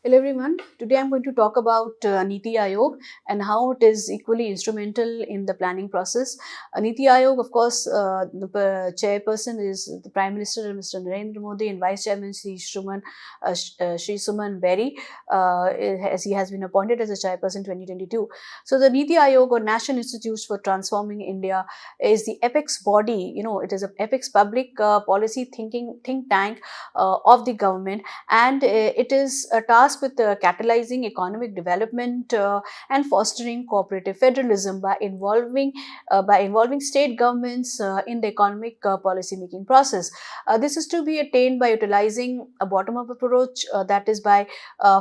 Hello everyone. Today I'm going to talk about NITI Aayog and how it is equally instrumental in the planning process. NITI Aayog, of course, the chairperson is the Prime Minister Mr. Narendra Modi and Vice Chairman Shri Suman Berry, as he has been appointed as a chairperson 2022. So the NITI Aayog, or National Institutes for Transforming India, is the apex body. It is an apex public policy think tank of the government, and it is tasked with catalyzing economic development and fostering cooperative federalism by involving state governments in the economic policy making process. This is to be attained by utilizing a bottom up approach, that is by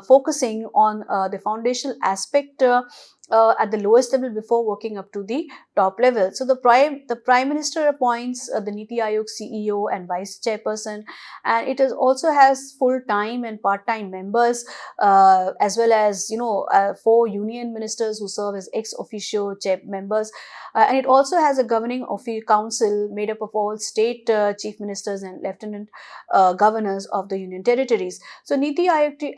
focusing on the foundational aspect at the lowest level before working up to the top level. So the prime minister appoints the NITI Aayog CEO and vice chairperson, and it also has full time and part time members, as well as 4 union ministers who serve as ex officio chair members, and it also has a governing council made up of all state chief ministers and lieutenant governors of the union territories. So NITI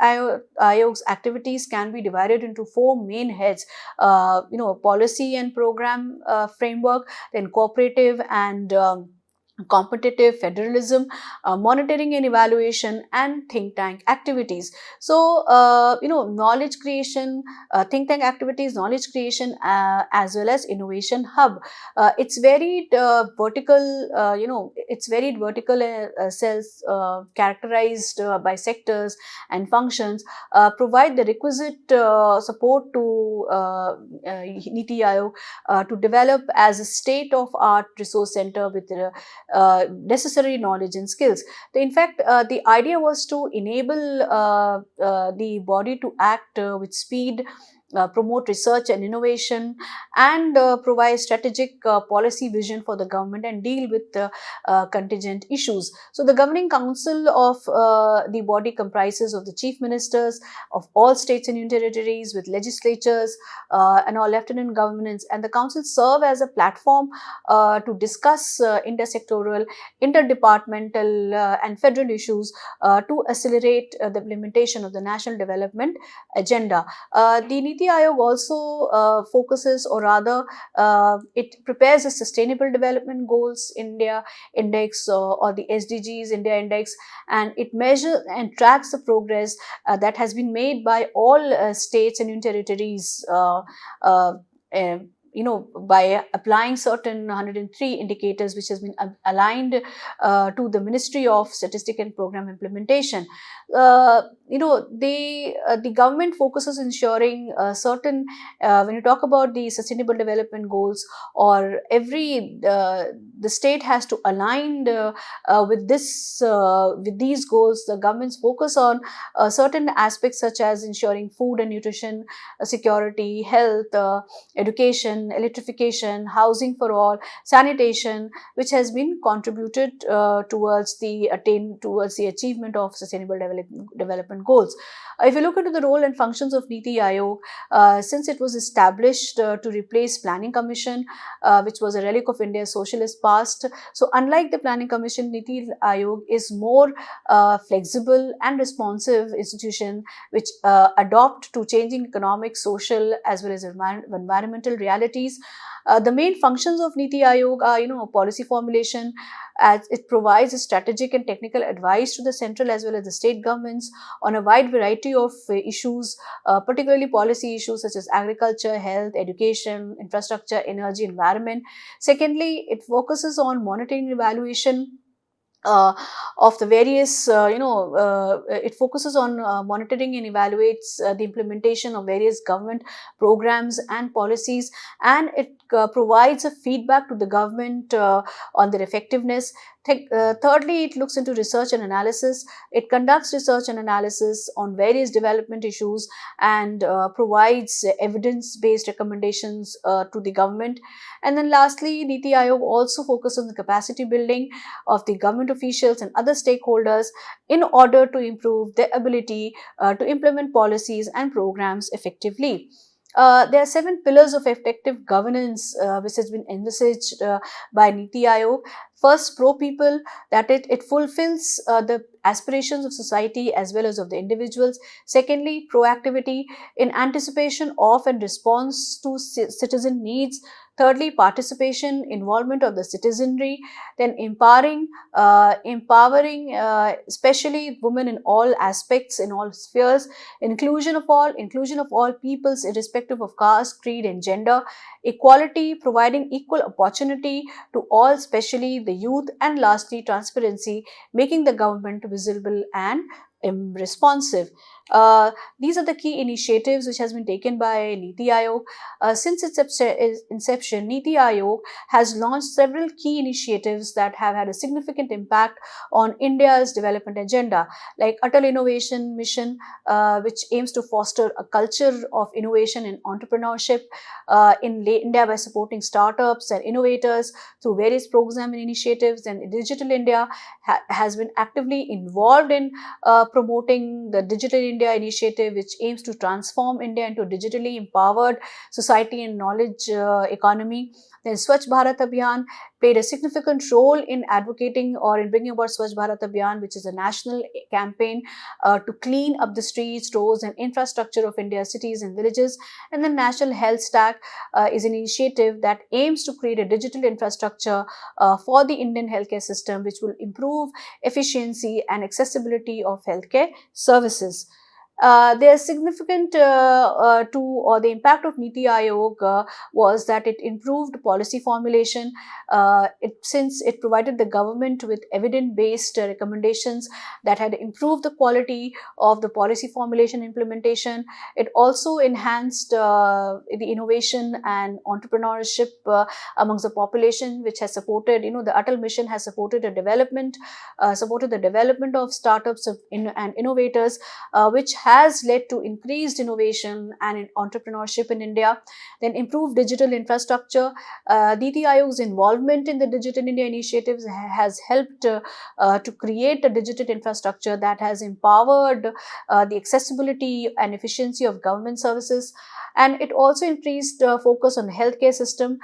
Aayog's activities can be divided into 4 main heads: policy and program framework, then cooperative and competitive federalism, monitoring and evaluation, and think tank activities. So knowledge creation, think tank activities, knowledge creation, as well as innovation hub. It's varied vertical, it's varied vertical cells characterized by sectors and functions, provide the requisite support to NITI Aayog to develop as a state of art resource center with necessary knowledge and skills. In fact, the idea was to enable the body to act with speed, promote research and innovation, and provide strategic policy vision for the government and deal with contingent issues. So the governing council of the body comprises of the chief ministers of all states and union territories with legislatures and all lieutenant governments, and the council serve as a platform to discuss intersectoral, interdepartmental, and federal issues to accelerate the implementation of the national development agenda. The NITI Aayog also focuses, or rather, it prepares the Sustainable Development Goals India Index, or the SDGs India Index, and it measures and tracks the progress that has been made by all states and union territories. By applying certain 103 indicators which has been aligned to the Ministry of Statistics and Program Implementation. The government focuses ensuring certain, when you talk about the Sustainable Development Goals, or the state has to align with these goals. The government's focus on certain aspects such as ensuring food and nutrition security, health, education, electrification, housing for all, sanitation, which has been contributed towards the achievement of sustainable development goals. If you look into the role and functions of NITI Aayog, since it was established to replace Planning Commission, which was a relic of India's socialist past, so unlike the Planning Commission, NITI Aayog is more flexible and responsive institution which adopt to changing economic, social, as well as environmental realities. The main functions of NITI Aayog are, policy formulation, as it provides a strategic and technical advice to the central as well as the state governments on a wide variety of issues, particularly policy issues such as agriculture, health, education, infrastructure, energy, environment. Secondly, it focuses on monitoring and evaluation of the various, it focuses on monitoring and evaluates the implementation of various government programs and policies, and it provides a feedback to the government on their effectiveness. Thirdly, it looks into research and analysis. It conducts research and analysis on various development issues and provides evidence-based recommendations to the government. And then lastly, NITI Aayog also focuses on the capacity building of the government officials and other stakeholders in order to improve their ability to implement policies and programs effectively. There are 7 pillars of effective governance which has been envisaged by NITI Aayog. First, pro-people, that it fulfills the aspirations of society as well as of the individuals. Secondly, proactivity in anticipation of and response to citizen needs. Thirdly, participation, involvement of the citizenry. Then empowering especially women in all aspects, in all spheres. Inclusion of all peoples irrespective of caste, creed and gender. Equality, providing equal opportunity to all, especially the youth. And lastly, transparency, making the government visible and responsive. Uh, these are the key initiatives which has been taken by NITI Aayog. Since its inception, NITI Aayog has launched several key initiatives that have had a significant impact on India's development agenda, like Atal Innovation Mission, which aims to foster a culture of innovation and entrepreneurship in India by supporting startups and innovators through various programs and initiatives. And Digital India has been actively involved in promoting the Digital India initiative, which aims to transform India into a digitally empowered society and knowledge economy. Then Swachh Bharat Abhiyan played a significant role in advocating or in bringing about Swachh Bharat Abhiyan, which is a national campaign to clean up the streets, roads and infrastructure of India's cities and villages. And the National Health Stack is an initiative that aims to create a digital infrastructure for the Indian healthcare system, which will improve efficiency and accessibility of healthcare services. Their significant to or the impact of NITI Aayog was that it improved policy formulation. Since it provided the government with evidence-based recommendations that had improved the quality of the policy formulation implementation. It also enhanced the innovation and entrepreneurship amongst the population, which has supported, the Atal mission has supported the development of startups and innovators, which has led to increased innovation and entrepreneurship in India. Then improved digital infrastructure. NITI Aayog's involvement in the Digital India initiatives has helped to create a digital infrastructure that has empowered the accessibility and efficiency of government services. And it also increased focus on the healthcare system,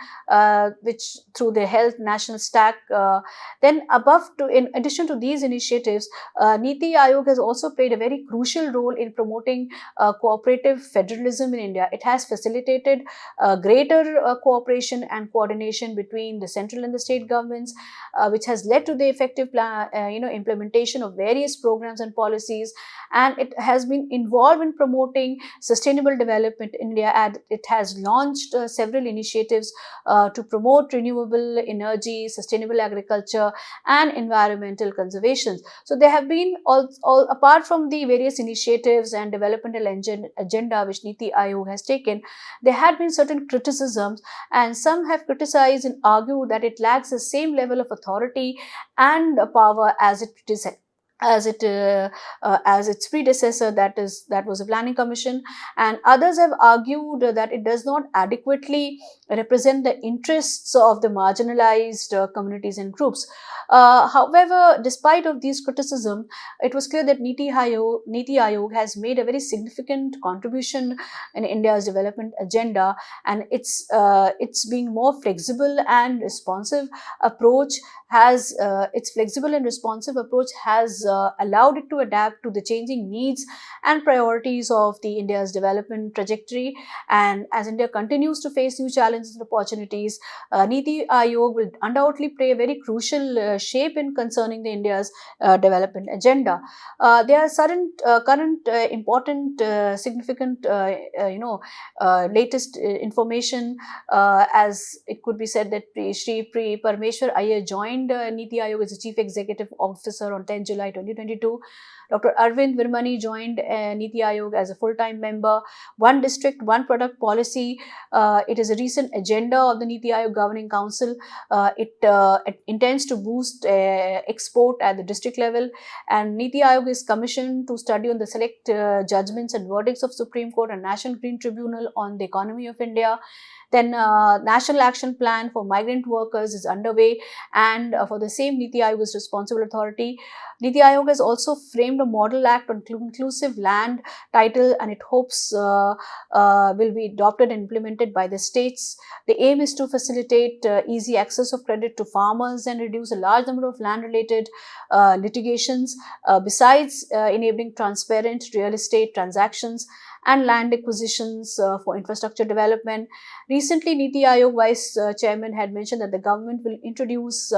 which through the Health National Stack. In addition to these initiatives, NITI Aayog has also played a very crucial role in promoting cooperative federalism in India. It has facilitated greater cooperation and coordination between the central and the state governments, which has led to the effective implementation of various programs and policies. And it has been involved in promoting sustainable development in India, and it has launched several initiatives to promote renewable energy, sustainable agriculture and environmental conservation. So there have been all apart from the various initiatives and developmental agenda which NITI Aayog has taken, there had been certain criticisms, and some have criticized and argued that it lacks the same level of authority and power as its predecessor, that was a planning commission. And others have argued that it does not adequately represent the interests of the marginalized communities and groups. However, despite of these criticism, it was clear that NITI Aayog has made a very significant contribution in India's development agenda, and its being more flexible and responsive approach has allowed it to adapt to the changing needs and priorities of the India's development trajectory. And as India continues to face new challenges and opportunities, NITI Aayog will undoubtedly play a very crucial shape in concerning the India's development agenda. There are certain current important significant latest information, as it could be said that Shri Parmeshwar Iyer joined NITI Aayog as a Chief Executive Officer on 10 July 2022. Dr. Arvind Virmani joined NITI Aayog as a full-time member. One district, one product policy. It is a recent agenda of the NITI Aayog Governing Council. It intends to boost export at the district level, and NITI Aayog is commissioned to study on the select judgments and verdicts of Supreme Court and National Green Tribunal on the economy of India. Then National Action Plan for Migrant Workers is underway, and for the same, NITI Aayog is responsible authority. NITI Aayog has also framed a model act on inclusive land title, and it hopes will be adopted and implemented by the states. The aim is to facilitate easy access of credit to farmers and reduce a large number of land-related litigations, besides enabling transparent real estate transactions and land acquisitions for infrastructure development. Recently, NITI Aayog Vice Chairman had mentioned that the government will introduce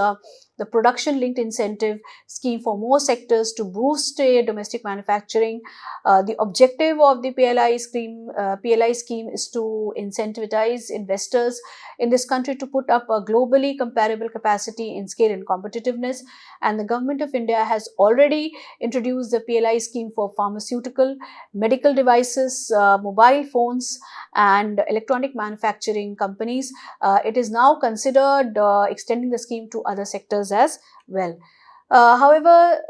the production linked incentive scheme for more sectors to boost domestic manufacturing. The objective of the PLI scheme is to incentivize investors in this country to put up a globally comparable capacity in scale and competitiveness. And the government of India has already introduced the PLI scheme for pharmaceutical, medical devices, mobile phones, and electronic manufacturing companies. It is now considered extending the scheme to other sectors as well. However,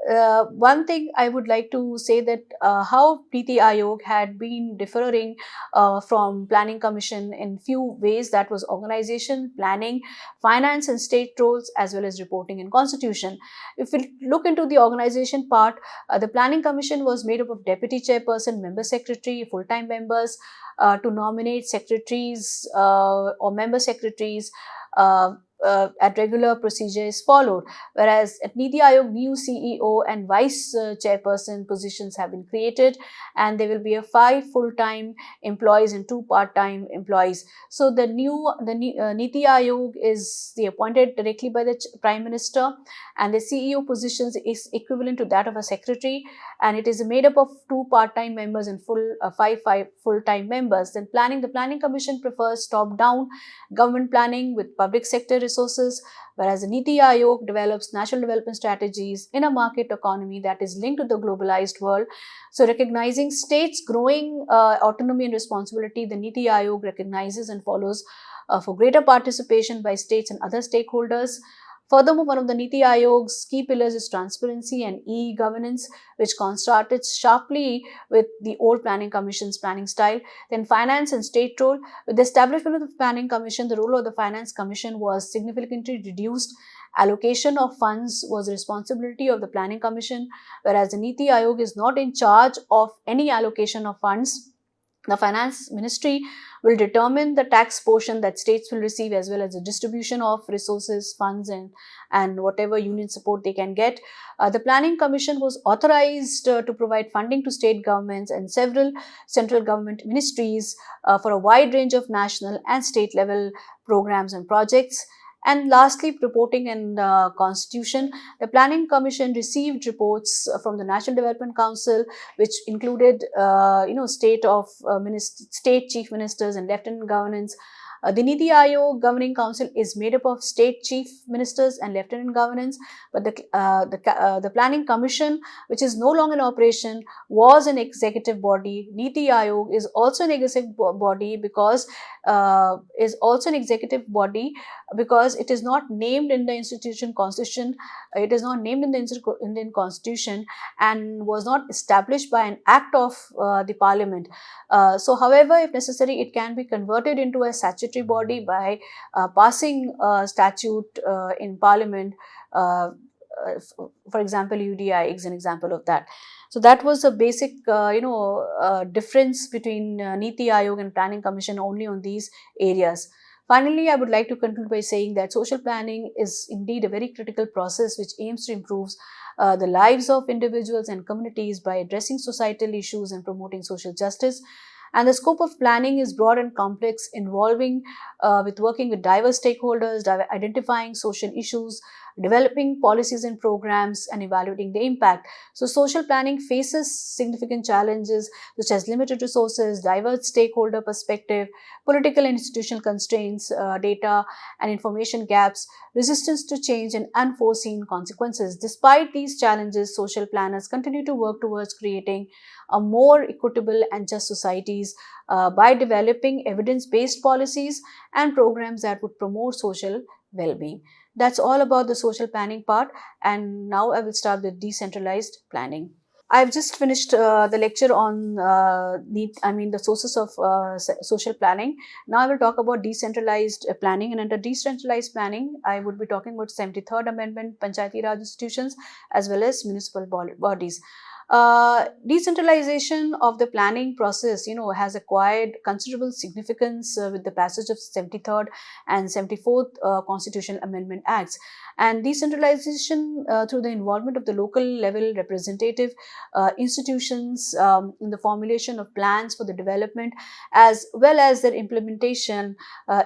one thing I would like to say that how NITI Aayog had been differing from Planning Commission in few ways, that was organization, planning, finance and state roles, as well as reporting and constitution. If we look into the organization part, the Planning Commission was made up of deputy chairperson, member secretary, full-time members to nominate secretaries or member secretaries. At regular procedure is followed, whereas at NITI Aayog, new CEO and vice chairperson positions have been created, and there will be 5 full-time employees and 2 part-time employees. So the NITI Aayog is appointed directly by the Prime Minister, and the CEO positions is equivalent to that of a secretary, and it is made up of 2 part-time members and 5 full-time members. Then the Planning Commission prefers top-down government planning with public sector resources, whereas the NITI Aayog develops national development strategies in a market economy that is linked to the globalized world. So, recognizing states' growing autonomy and responsibility, the NITI Aayog recognizes and follows for greater participation by states and other stakeholders. Furthermore, one of the NITI Aayog's key pillars is transparency and e-governance, which contrasted sharply with the old Planning Commission's planning style. Then finance and state role. With the establishment of the Planning Commission, the role of the Finance Commission was significantly reduced. Allocation of funds was the responsibility of the Planning Commission, whereas the NITI Aayog is not in charge of any allocation of funds. The Finance Ministry will determine the tax portion that states will receive, as well as the distribution of resources, funds, and whatever union support they can get. The Planning Commission was authorized to provide funding to state governments and several central government ministries for a wide range of national and state level programs and projects. And lastly, reporting and constitution. The Planning Commission received reports from the National Development Council, which included, state chief ministers and lieutenant governors. The NITI Aayog Governing Council is made up of state chief ministers and lieutenant governors, but the Planning Commission, which is no longer in operation, was an executive body. NITI Aayog is also an executive body because it is not named in the constitution. It is not named in the Indian constitution and was not established by an act of the parliament. So, however, if necessary, it can be converted into a statutory body by passing a statute in parliament. For example, UDI is an example of that. So that was a basic, difference between NITI Aayog and Planning Commission only on these areas. Finally, I would like to conclude by saying that social planning is indeed a very critical process which aims to improve the lives of individuals and communities by addressing societal issues and promoting social justice. And the scope of planning is broad and complex, involving with working with diverse stakeholders, identifying social issues, developing policies and programs, and evaluating the impact. So, social planning faces significant challenges such as limited resources, diverse stakeholder perspective, political and institutional constraints, data and information gaps, resistance to change, and unforeseen consequences. Despite these challenges, social planners continue to work towards creating a more equitable and just societies by developing evidence-based policies and programs that would promote social well-being. That's all about the social planning part, and now I will start with decentralized planning. I've just finished the lecture on the sources of social planning. Now I will talk about decentralized planning, and under decentralized planning, I would be talking about 73rd Amendment, Panchayati Raj institutions, as well as municipal bodies. Decentralization of the planning process, has acquired considerable significance with the passage of 73rd and 74th Constitutional Amendment Acts. And decentralization through the involvement of the local level representative institutions in the formulation of plans for the development as well as their implementation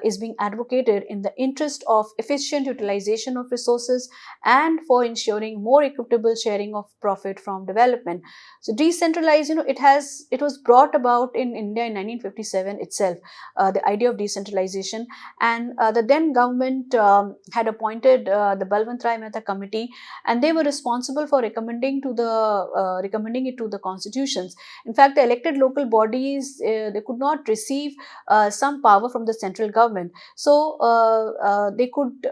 is being advocated in the interest of efficient utilization of resources and for ensuring more equitable sharing of profit from development. So decentralized, it was brought about in India in 1957 itself, the idea of decentralization, and the then government had appointed the Balwant Rai Mehta committee, and they were responsible for recommending it to the constitutions. In fact, the elected local bodies, they could not receive some power from the central government, so they could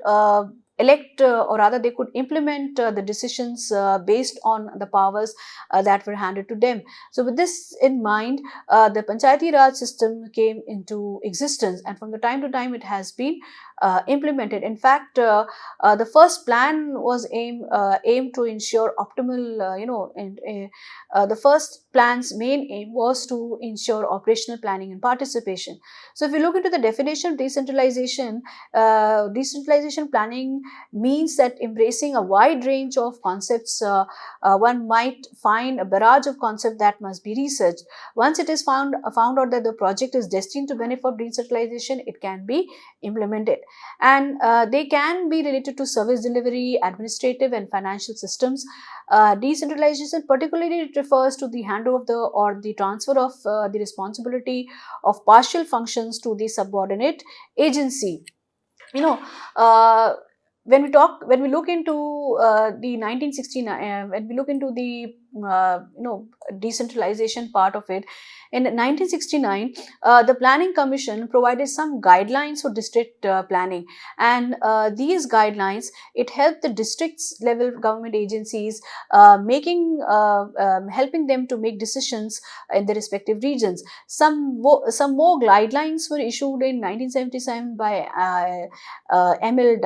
elect or rather they could implement the decisions based on the powers that were handed to them. So with this in mind, the Panchayati Raj system came into existence, and from the time to time it has been implemented. In fact, the first plan was aimed to ensure optimal, the first plan's main aim was to ensure operational planning and participation. So if you look into the definition of decentralization, decentralization planning means that embracing a wide range of concepts, one might find a barrage of concepts that must be researched. Once it is found out that the project is destined to benefit decentralization, it can be implemented, and they can be related to service delivery, administrative and financial systems. Decentralization particularly refers to the handover of the transfer of the responsibility of partial functions to the subordinate agency. you know uh, when we look into the 1969, when we look into the decentralization part of it, in 1969, the Planning Commission provided some guidelines for district planning, and these guidelines, it helped the districts level government agencies helping them to make decisions in the respective regions. Some more guidelines were issued in 1977 by ML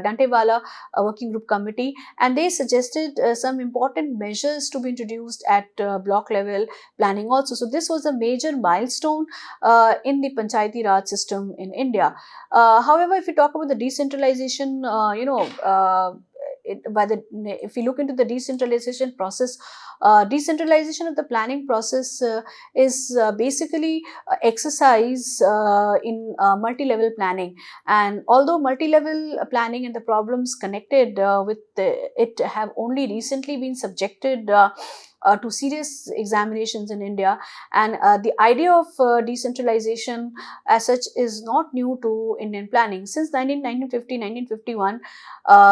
Dantewala Working Group Committee, and they suggested some important measures to be introduced at block level planning also. So this was a major milestone in the Panchayati Raj system in India. However, if you talk about the decentralization, if you look into the decentralization process, decentralization of the planning process is basically exercise in multi-level planning. And although multi-level planning and the problems connected with it have only recently been subjected to serious examinations in India, and the idea of decentralization as such is not new to Indian planning. Since 1950-1951,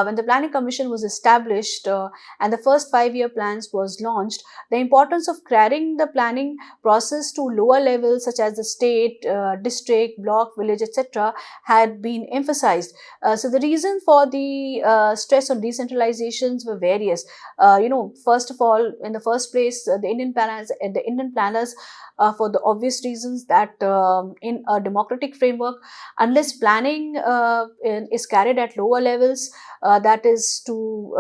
when the Planning Commission was established and the first 5-year plans was launched, the importance of carrying the planning process to lower levels such as the state, district, block, village, etc. had been emphasized. So the reason for the stress on decentralizations were various. First of all, in the first place, the Indian planners, for the obvious reasons that in a democratic framework, unless planning is carried at lower levels, that is to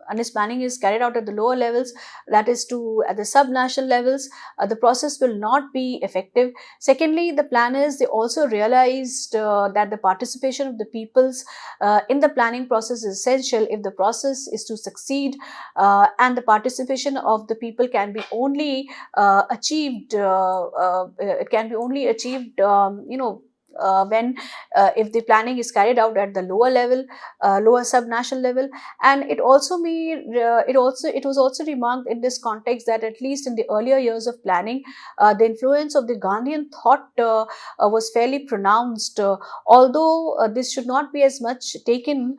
unless planning is carried out at the lower levels, that is to at the subnational levels, the process will not be effective. Secondly, the planners, they also realized that the participation of the peoples in the planning process is essential if the process is to succeed, and the participation of the people can be only achieved when if the planning is carried out at the lower level, lower subnational level. And it was also remarked in this context that at least in the earlier years of planning, the influence of the Gandhian thought was fairly pronounced, although this should not be as much taken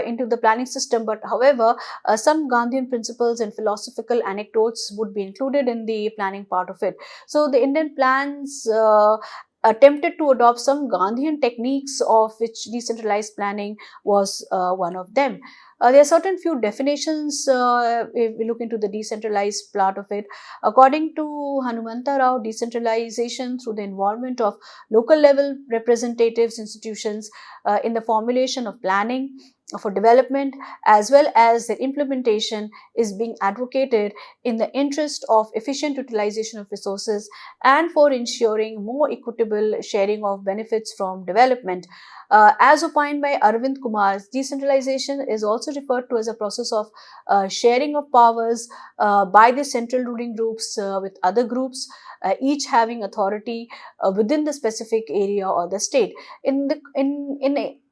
into the planning system. But however, some Gandhian principles and philosophical anecdotes would be included in the planning part of it. So the Indian plans attempted to adopt some Gandhian techniques, of which decentralized planning was one of them. There are certain few definitions if we look into the decentralized part of it. According to Hanumanta Rao, decentralization through the involvement of local level representatives, institutions in the formulation of planning for development as well as the implementation is being advocated in the interest of efficient utilization of resources and for ensuring more equitable sharing of benefits from development. As opined by Arvind Kumar, decentralization is also referred to as a process of sharing of powers by the central ruling groups with other groups, each having authority within the specific area or the state. In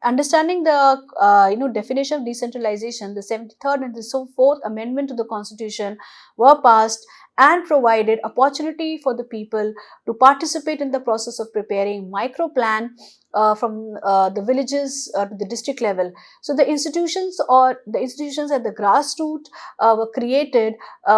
understanding the definition of decentralization, the 73rd and the 4th Amendment to the Constitution were passed and provided opportunity for the people to participate in the process of preparing micro plan from the villages to the district level. So the institutions at the grassroots were created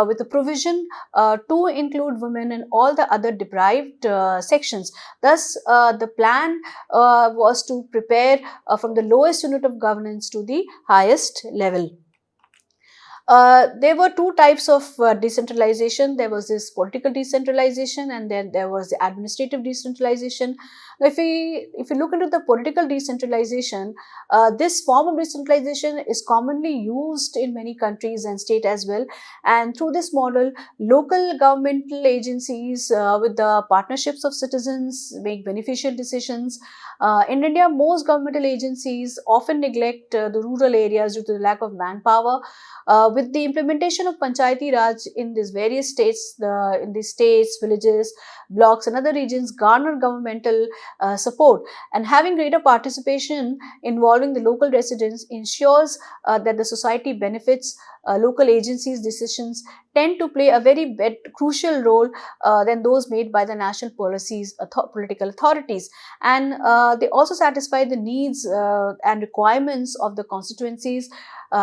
with a provision to include women and all the other deprived sections. Thus, the plan was to prepare from the lowest unit of governance to the highest level. There were two types of decentralization. There was this political decentralization and then there was the administrative decentralization. Now, if we look into the political decentralization, this form of decentralization is commonly used in many countries and state as well. And through this model, local governmental agencies with the partnerships of citizens make beneficial decisions. In India, most governmental agencies often neglect the rural areas due to the lack of manpower. With the implementation of Panchayati Raj in these various states, in these states, villages, blocks and other regions garner governmental support, and having greater participation involving the local residents ensures that the society benefits. Local agencies' decisions tend to play a very crucial role than those made by the national policies, political authorities, and they also satisfy the needs and requirements of the constituencies.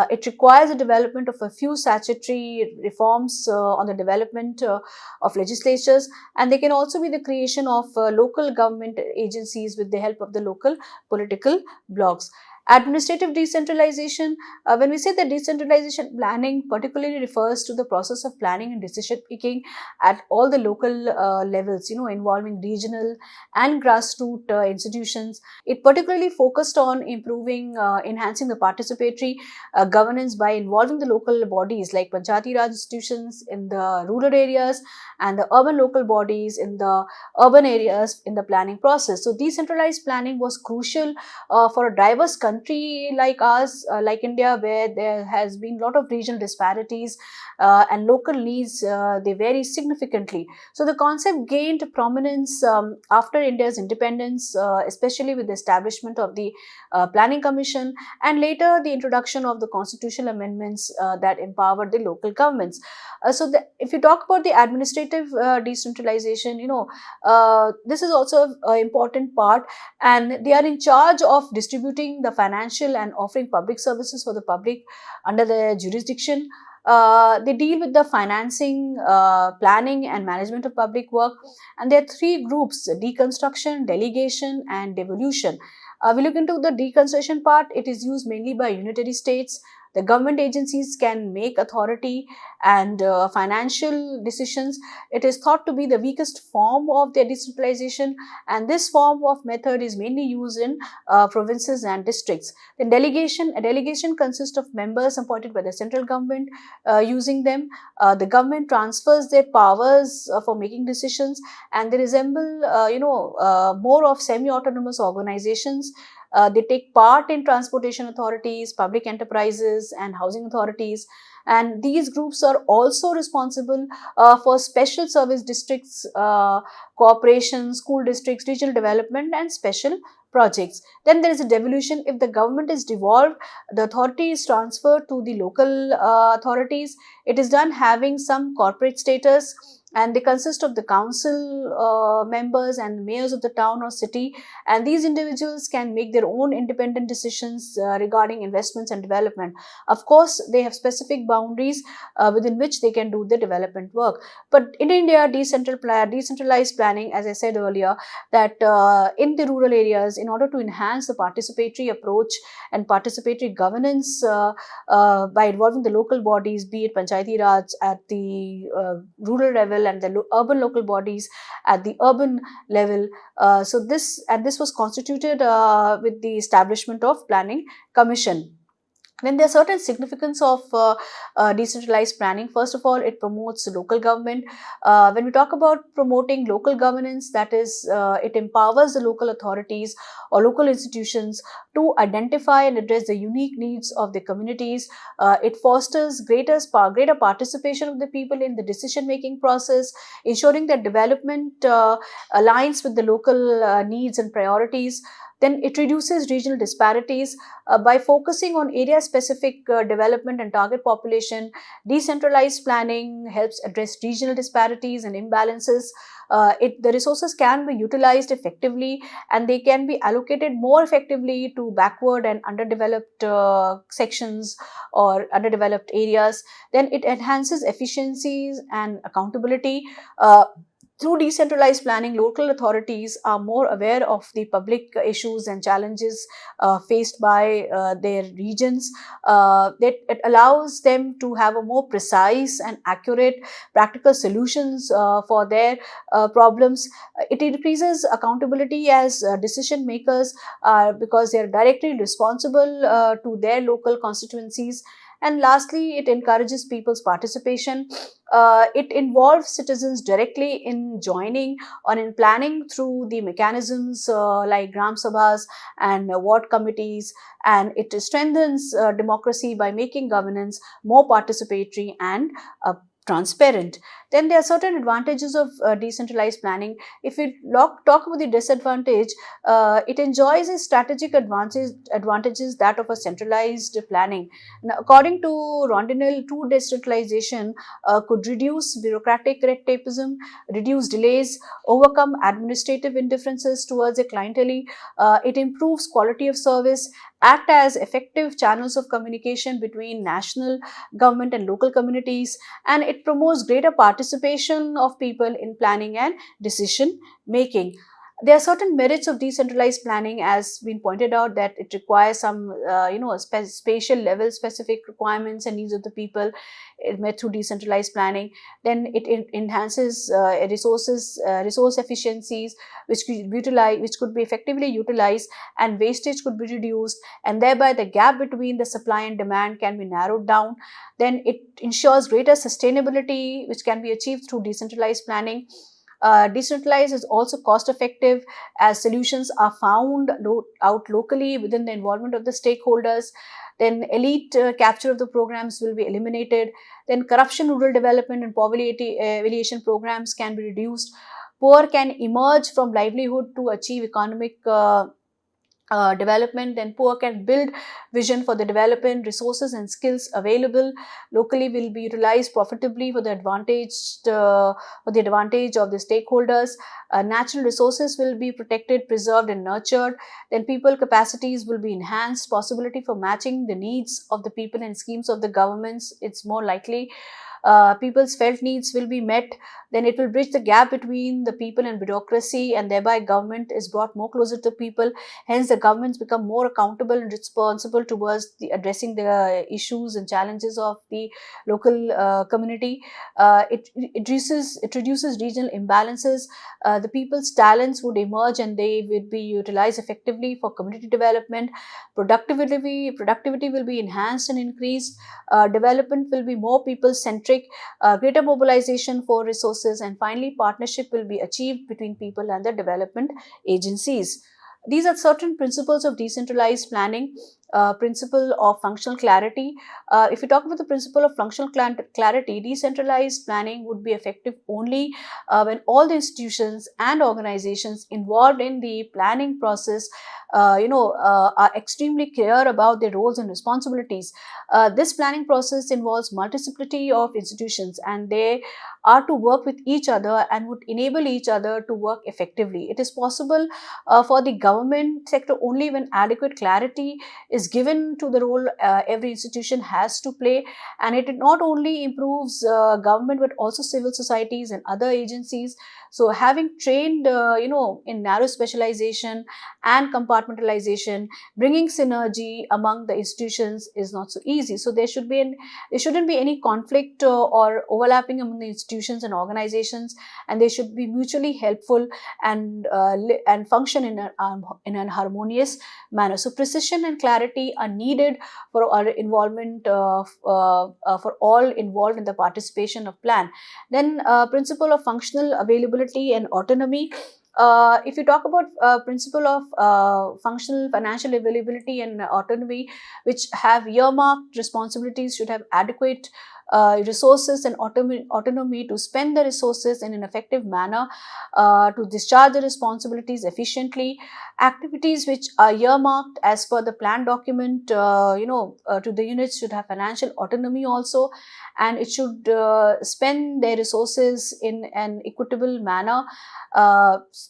It requires the development of a few statutory reforms on the development of legislatures, and they can also be the creation of local government agencies with the help of the local political blocs. Administrative decentralization, when we say that decentralization planning particularly refers to the process of planning and decision making at all the local levels, involving regional and grassroots institutions. It particularly focused on improving, enhancing the participatory governance by involving the local bodies like Panchayati Raj institutions in the rural areas and the urban local bodies in the urban areas in the planning process. So decentralized planning was crucial for a diverse country like ours, like India, where there has been a lot of regional disparities and local needs, they vary significantly. So the concept gained prominence after India's independence, especially with the establishment of the Planning Commission and later the introduction of the constitutional amendments that empowered the local governments. If you talk about the administrative decentralization, this is also an important part, and they are in charge of distributing the financial and offering public services for the public under their jurisdiction. They deal with the financing, planning and management of public work, and there are three groups: deconstruction, delegation and devolution. We look into the deconstruction part. It is used mainly by unitary states. The government agencies can make authority and financial decisions. It is thought to be the weakest form of their decentralization, and this form of method is mainly used in provinces and districts. Then delegation. A delegation consists of members appointed by the central government. Using them, the government transfers their powers for making decisions, and they resemble, more of semi-autonomous organizations. They take part in transportation authorities, public enterprises and housing authorities, and these groups are also responsible for special service districts, corporations, school districts, regional development and special projects. Then there is a devolution. If the government is devolved, the authority is transferred to the local authorities. It is done having some corporate status. and they consist of the council members and mayors of the town or city, and these individuals can make their own independent decisions regarding investments and development. Of course, they have specific boundaries within which they can do the development work. But in India, decentralized planning, as I said earlier, that in the rural areas, in order to enhance the participatory approach and participatory governance by involving the local bodies, be it Panchayati Raj at the rural level and the urban local bodies at the urban level. This was constituted with the establishment of Planning Commission. Then there are certain significance of decentralized planning. First of all, it promotes local government. When we talk about promoting local governance, that is, it empowers the local authorities or local institutions to identify and address the unique needs of the communities. It fosters greater participation of the people in the decision making process, ensuring that development aligns with the local needs and priorities. Then it reduces regional disparities by focusing on area specific development and target population. Decentralized planning helps address regional disparities and imbalances. The resources can be utilized effectively, and they can be allocated more effectively to backward and underdeveloped sections or underdeveloped areas. Then it enhances efficiencies and accountability. Through decentralized planning, local authorities are more aware of the public issues and challenges faced by their regions. That it allows them to have a more precise and accurate practical solutions for their problems. It increases accountability as decision makers, because they are directly responsible to their local constituencies. And lastly, it encourages people's participation. It involves citizens directly in joining or in planning through the mechanisms like Gram Sabhas and ward committees, and it strengthens democracy by making governance more participatory and transparent. Then there are certain advantages of decentralized planning. If we talk about the disadvantage, it enjoys a strategic advantages that of a centralized planning. Now, according to Rondinell, true decentralization could reduce bureaucratic red tapeism, reduce delays, overcome administrative indifferences towards a clientele. It improves quality of service, act as effective channels of communication between national government and local communities, and it promotes greater participation of people in planning and decision making. There are certain merits of decentralized planning, as been pointed out, that it requires some spatial level specific requirements and needs of the people met through decentralized planning. Then it enhances resource efficiencies, which could be effectively utilized, and wastage could be reduced, and thereby the gap between the supply and demand can be narrowed down. Then it ensures greater sustainability, which can be achieved through decentralized planning. Decentralized is also cost effective, as solutions are found out locally within the involvement of the stakeholders. Then elite capture of the programs will be eliminated. Then corruption, rural development and poverty alleviation programs can be reduced. Poor can emerge from livelihood to achieve economic development. Then poor can build vision for the development. Resources and skills available locally will be utilized profitably for the advantage of the stakeholders. Natural resources will be protected, preserved and nurtured. Then people capacities will be enhanced. Possibility for matching the needs of the people and schemes of the governments, it's more likely. People's felt needs will be met. Then it will bridge the gap between the people and bureaucracy, and thereby government is brought more closer to people. Hence, the governments become more accountable and responsible towards addressing the issues and challenges of the local community. It reduces regional imbalances. The people's talents would emerge, and they would be utilized effectively for community development. Productivity will be enhanced and increased. Development will be more people-centric. Greater mobilization for resources, and finally partnership will be achieved between people and the development agencies. These are certain principles of decentralized planning. principle of functional clarity. If you talk about the principle of functional clarity, decentralized planning would be effective only when all the institutions and organizations involved in the planning process are extremely clear about their roles and responsibilities. This planning process involves multiplicity of institutions, and they are to work with each other and would enable each other to work effectively. It is possible for the government sector only when adequate clarity is given to the role every institution has to play, and it not only improves government but also civil societies and other agencies. So having trained in narrow specialization and compartmentalization, bringing synergy among the institutions is not so easy. So there shouldn't be any conflict or overlapping among the institutions and organizations, and they should be mutually helpful and function in an harmonious manner. So precision and clarity are needed for our involvement for all involved in the participation of plan. Then principle of functional availability and autonomy. If you talk about principle of functional financial availability and autonomy, which have earmarked responsibilities, should have adequate resources and autonomy to spend the resources in an effective manner, to discharge the responsibilities efficiently. Activities which are earmarked as per the plan document, to the units should have financial autonomy also, and it should spend their resources in an equitable manner.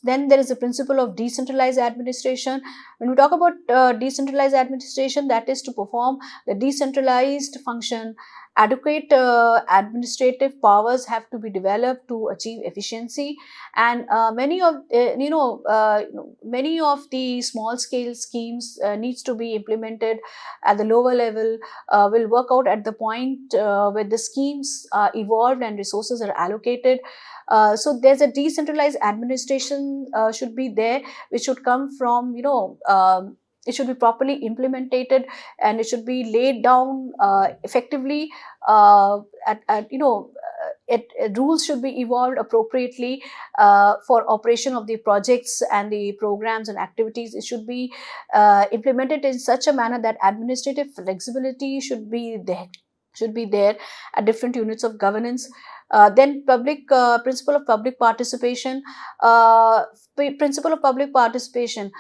Then there is a principle of decentralized administration. When we talk about decentralized administration, that is to perform the decentralized function. Adequate administrative powers have to be developed to achieve efficiency, and many of the small scale schemes needs to be implemented at the lower level, will work out at the point where the schemes are evolved and resources are allocated. So there's a decentralized administration should be there, which should come from it should be properly implemented, and it should be laid down effectively. Rules should be evolved appropriately for operation of the projects and the programs and activities. It should be implemented in such a manner that administrative flexibility should be there at different units of governance. Then principle of public participation. Principle of public participation,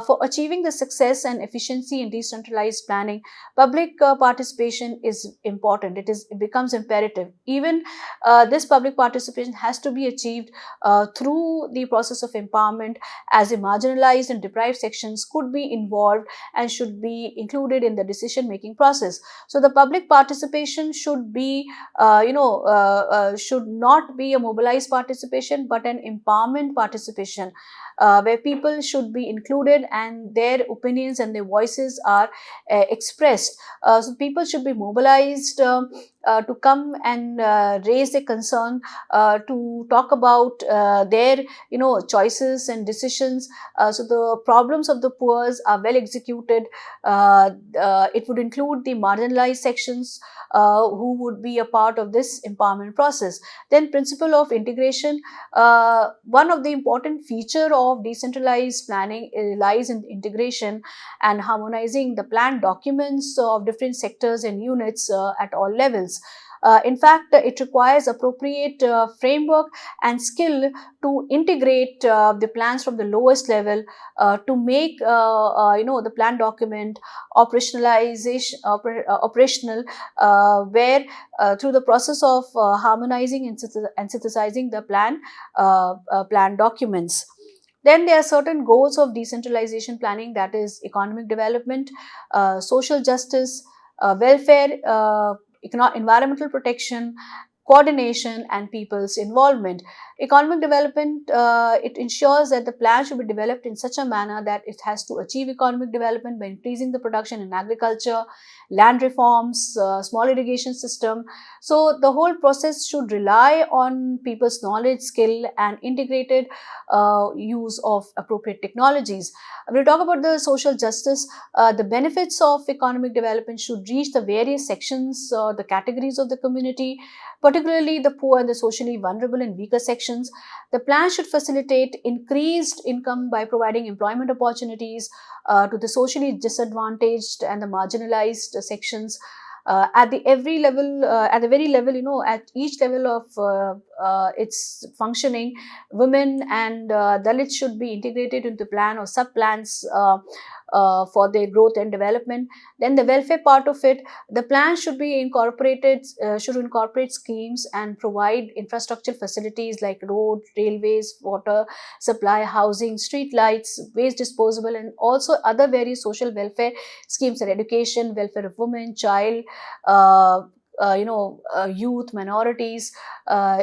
for achieving the success and efficiency in decentralized planning, public participation is important. It becomes imperative. Even this public participation has to be achieved through the process of empowerment, as the marginalized and deprived sections could be involved and should be included in the decision making process. So the public participation should be should not be a mobilized participation but an empowerment participation, where people should be included and their opinions and their voices are expressed. So people should be mobilized to come and raise their concern, to talk about their choices and decisions. So the problems of the poor are well executed. It would include the marginalized sections who would be a part of this empowerment process. Then principle of integration. One of the important feature of decentralized planning lies in integration and harmonizing the plan documents of different sectors and units at all levels. In fact, it requires appropriate framework and skill to integrate the plans from the lowest level to make the plan document operational, where through the process of harmonizing and synthesizing the plan documents. Then there are certain goals of decentralization planning, that is economic development, social justice, welfare, environmental protection, coordination, and people's involvement. Economic development, it ensures that the plan should be developed in such a manner that it has to achieve economic development by increasing the production in agriculture, land reforms, small irrigation system. So the whole process should rely on people's knowledge, skill, and integrated use of appropriate technologies. When we talk about the social justice, the benefits of economic development should reach the various sections, the categories of the community, particularly the poor and the socially vulnerable and weaker sections. The plan should facilitate increased income by providing employment opportunities to the socially disadvantaged and the marginalized sections. At the every level, at the very level, at each level of its functioning, women and Dalits should be integrated into plan or sub plans for their growth and development. Then the welfare part of it, the plan should be incorporated, should incorporate schemes and provide infrastructure facilities like road, railways, water supply, housing, street lights, waste disposal, and also other various social welfare schemes like education, welfare of women, child, uh, youth, minorities,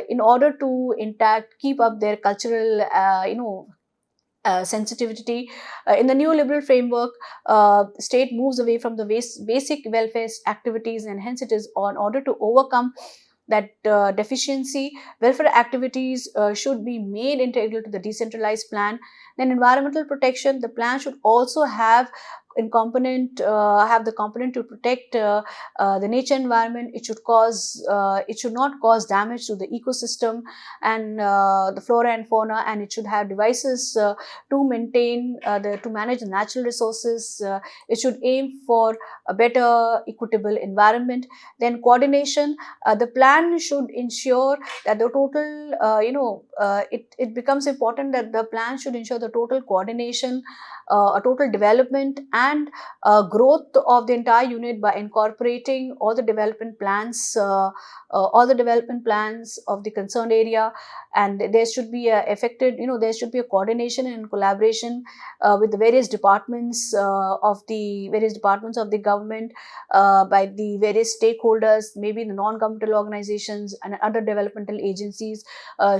in order to intact, keep up their cultural, sensitivity. In the neoliberal framework, state moves away from the basic welfare activities, and hence it is on order to overcome that deficiency. Welfare activities should be made integral to the decentralized plan. Then environmental protection, the plan should also have have the component to protect the nature environment. It should not cause damage to the ecosystem and the flora and fauna, and it should have devices to maintain to manage the natural resources. It should aim for a better equitable environment. Then coordination, the plan should ensure that the total, it becomes important that the plan should ensure the total coordination, a total development and growth of the entire unit by incorporating all the development plans of the concerned area. And there should be there should be a coordination and collaboration with the various departments of the government, by the various stakeholders, maybe the non-governmental organizations and other developmental agencies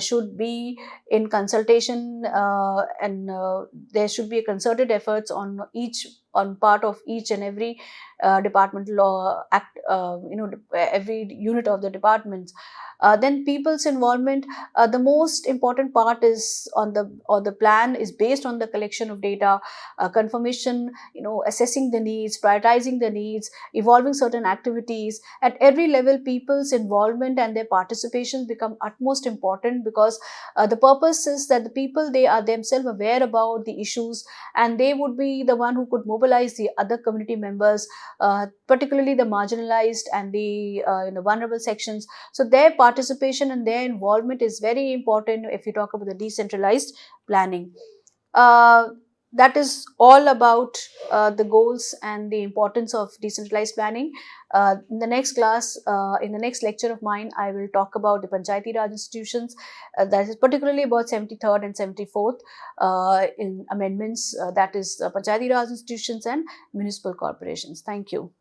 should be in consultation, and there should be a concerted efforts on part of each and every departmental every unit of the departments. Then people's involvement, the most important part is the plan is based on the collection of data, confirmation, assessing the needs, prioritizing the needs, evolving certain activities. At every level, people's involvement and their participation become utmost important, because the purpose is that the people, they are themselves aware about the issues, and they would be the one who could mobilize the other community members, particularly the marginalized and the vulnerable sections. So their participation and their involvement is very important if you talk about the decentralized planning. Uh, that is all about the goals and the importance of decentralized planning. In the next class, in the next lecture of mine, I will talk about the Panchayati Raj institutions, that is particularly about 73rd and 74th in amendments, that is Panchayati Raj institutions and municipal corporations. Thank you.